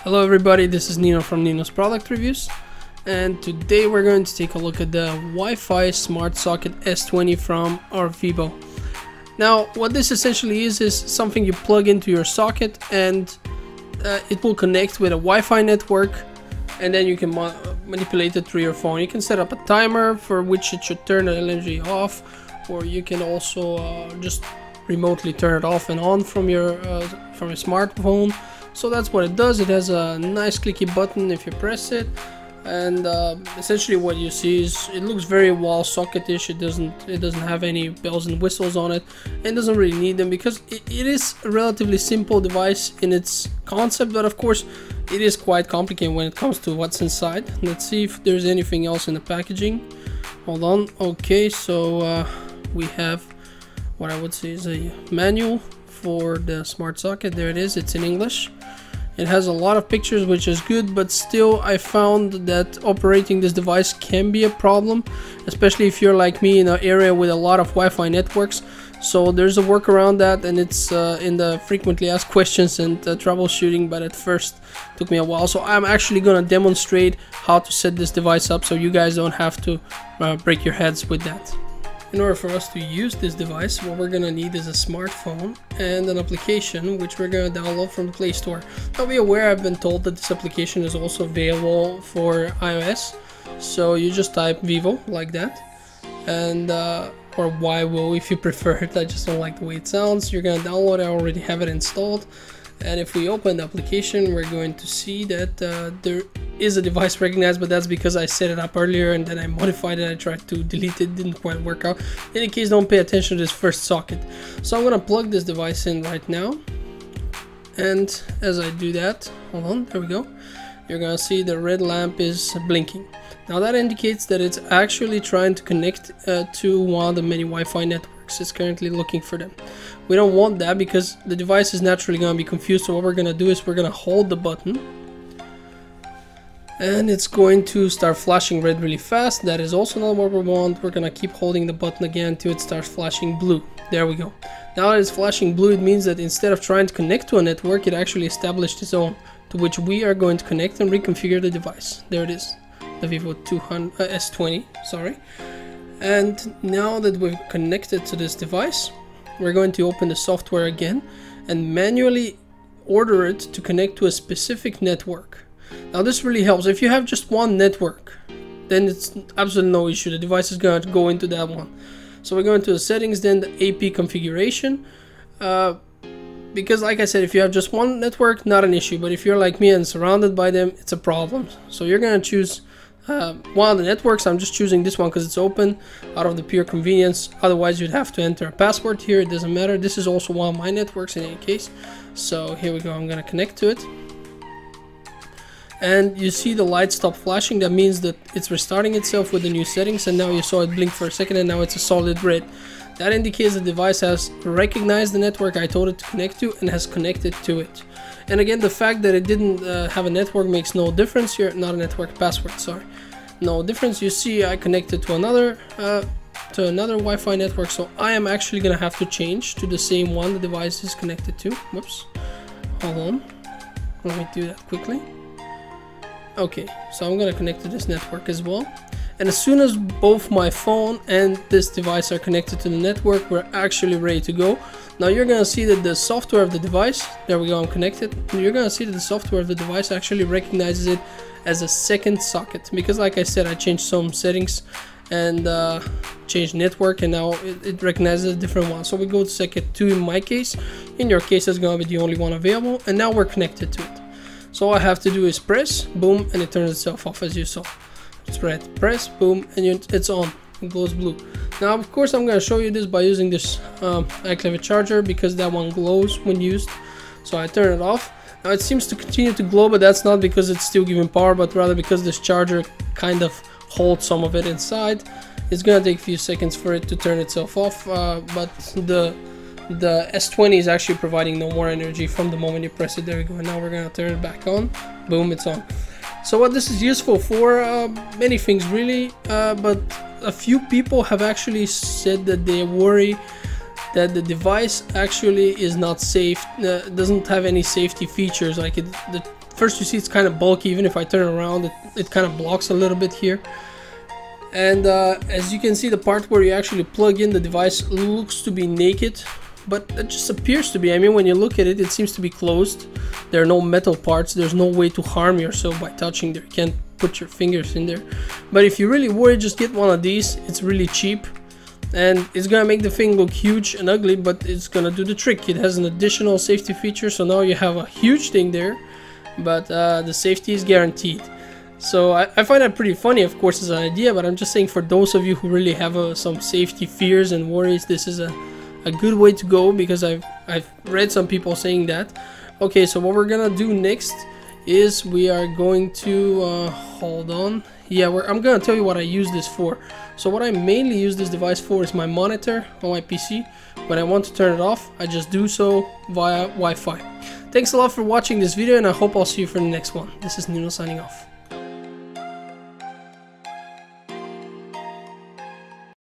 Hello everybody, this is Nino from Nino's Product Reviews, and today we're going to take a look at the Wi-Fi Smart Socket S20 from Orvibo. Now what this essentially is something you plug into your socket and it will connect with a Wi-Fi network, and then you can manipulate it through your phone. You can set up a timer for which it should turn the energy off, or you can also just remotely turn it off and on from your smartphone. So that's what it does. It has a nice clicky button if you press it, and essentially what you see is it looks very wall socketish. It doesn't have any bells and whistles on it, and doesn't really need them because it is a relatively simple device in its concept, but of course it is quite complicated when it comes to what's inside. Let's see if there's anything else in the packaging. Hold on. Okay, so we have what I would say is a manual for the smart socket. There it is. It's in English. It has a lot of pictures, which is good, but still I found that operating this device can be a problem, especially if you're like me in an area with a lot of Wi-Fi networks. So there's a workaround that, and it's in the frequently asked questions and troubleshooting, but at first it took me a while. So I'm actually going to demonstrate how to set this device up so you guys don't have to break your heads with that. In order for us to use this device, what we're going to need is a smartphone and an application which we're going to download from the Play Store. Now be aware, I've been told that this application is also available for iOS. So you just type Vivo like that, and or Vivo if you prefer it. I just don't like the way it sounds. You're going to download it. I already have it installed. And if we open the application, we're going to see that there is a device recognized, but that's because I set it up earlier and then I modified it. I tried to delete it, didn't quite work out. In any case, don't pay attention to this first socket. So I'm going to plug this device in right now. And as I do that, hold on, there we go. You're going to see the red lamp is blinking. Now that indicates that it's actually trying to connect to one of the many Wi-Fi networks. It's currently looking for them. We don't want that because the device is naturally going to be confused. So what we're going to do is we're going to hold the button, and it's going to start flashing red really fast. That is also not what we want. We're going to keep holding the button again until it starts flashing blue. There we go. Now that it's flashing blue, it means that instead of trying to connect to a network, it actually established its own, to which we are going to connect and reconfigure the device. There it is, the Vivo S20, sorry. And now that we've connected to this device, we're going to open the software again and manually order it to connect to a specific network. Now this really helps. If you have just one network, then it's absolutely no issue. The device is going to go into that one. So we're going to the settings, then the AP configuration. Because like I said, if you have just one network, not an issue. But if you're like me and surrounded by them, it's a problem. So you're going to choose one of the networks. I'm just choosing this one because it's open out of the pure convenience. Otherwise you'd have to enter a password here. It doesn't matter. This is also one of my networks in any case. So here we go. I'm going to connect to it, and you see the light stop flashing. That means that it's restarting itself with the new settings, and now you saw it blink for a second and now it's a solid red. That indicates the device has recognized the network I told it to connect to and has connected to it. And again, the fact that it didn't have a network makes no difference here. Not a network password, sorry. No difference. You see I connected to another Wi-Fi network, so I am actually going to have to change to the same one the device is connected to. Whoops. Hold on. Let me do that quickly. Okay, so I'm going to connect to this network as well. And as soon as both my phone and this device are connected to the network, we're actually ready to go. Now you're going to see that the software of the device, there we go, I'm connected. You're going to see that the software of the device actually recognizes it as a second socket. Because like I said, I changed some settings and changed network, and now it recognizes a different one. So we go to socket 2 in my case. In your case, it's going to be the only one available. And now we're connected to it. So all I have to do is press, boom, and it turns itself off as you saw. It's red, press, boom, and it's on. It glows blue. Now of course I'm going to show you this by using this HHSolid charger, because that one glows when used. So I turn it off. Now it seems to continue to glow, but that's not because it's still giving power, but rather because this charger kind of holds some of it inside. It's going to take a few seconds for it to turn itself off, but the S20 is actually providing no more energy from the moment you press it. There we go. And now we're going to turn it back on. Boom, it's on. So what this is useful for, many things really, but a few people have actually said that they worry that the device actually is not safe, doesn't have any safety features, like the first you see it's kind of bulky. Even if I turn around, it kind of blocks a little bit here. And as you can see, the part where you actually plug in the device looks to be naked, but it just appears to be. I mean, when you look at it, it seems to be closed. There are no metal parts. There's no way to harm yourself by touching there. You can't put your fingers in there. But if you're really worried, just get one of these. It's really cheap, and it's gonna make the thing look huge and ugly, but it's gonna do the trick. It has an additional safety feature, so now you have a huge thing there, but the safety is guaranteed. So I find that pretty funny, of course, as an idea, but I'm just saying, for those of you who really have some safety fears and worries, this is a good way to go, because I've read some people saying that. Okay, so what we're gonna do next is we are going to hold on. Yeah, I'm gonna tell you what I use this for. So what I mainly use this device for is my monitor on my PC. When I want to turn it off, I just do so via Wi-Fi. Thanks a lot for watching this video, and I hope I'll see you for the next one. This is Nino signing off.